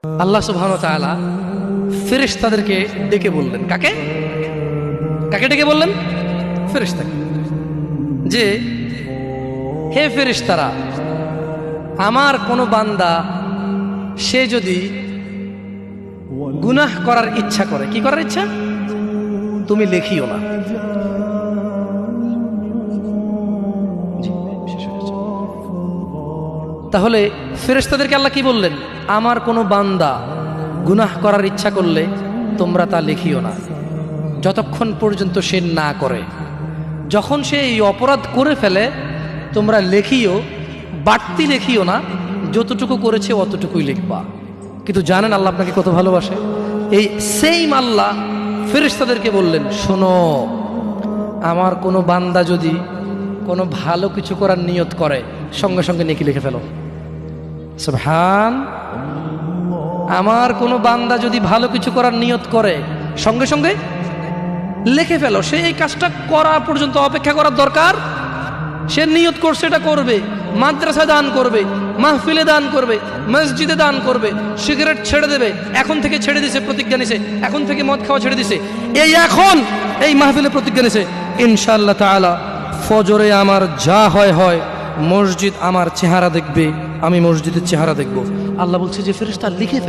আল্লাহ সুবহানাহু ওয়া তাআলা ফেরেশতাদেরকে ডেকে বললেন, কাকে কাকে ডেকে বললেন? ফেরেশতাকে, যে হে ফেরেশতারা, আমার কোনো বান্দা সে যদি গুনাহ করার ইচ্ছা করে, কি করার ইচ্ছা? তুমি লেখিও না। তাহলে ফেরেশতাদেরকে আল্লাহ কি বললেন? আমার কোনো বান্দা গুনাহ করার ইচ্ছা করলে তোমরা তা লেখিও না, যতক্ষণ পর্যন্ত সে না করে। যখন সে এই অপরাধ করে ফেলে তোমরা লেখিও, বাড়তি লেখিও না, যতটুকু করেছে অতটুকুই লিখবা। কিন্তু জানেন আল্লাহ আপনাকে কত ভালোবাসে? এই সেইম আল্লাহ ফেরেশতাদেরকে বললেন, শোনো, আমার কোনো বান্দা যদি কোনো ভালো কিছু করার নিয়ত করে সঙ্গে সঙ্গে নেকি লিখে ফেলো। সুবহান। আমার কোনো বান্দা যদি ভালো কিছু করার নিয়ত করে সঙ্গে সঙ্গে লিখে ফেলো। সে এই কাজটা করা পর্যন্ত অপেক্ষা করার দরকার? সে নিয়ত করছে, এটা করবে, মাদ্রাসায় দান করবে, মাহফিলে দান করবে, মসজিদে দান করবে, সিগারেট ছেড়ে দেবে, এখন থেকে ছেড়ে দিছে, প্রতিজ্ঞা নিছে, এখন থেকে মদ খাওয়া ছেড়ে দিছে, এই এখন এই মাহফিলে প্রতিজ্ঞা নিছে, ইনশাআল্লাহ তাআলা ফজরে আমার যা হয় হয়, মসজিদ আমার চেহারা দেখবে, আমি মসজিদের চেহারা দেখব। আল্লাহ বলছে যে ফেরেশতা লিখে ফেলো।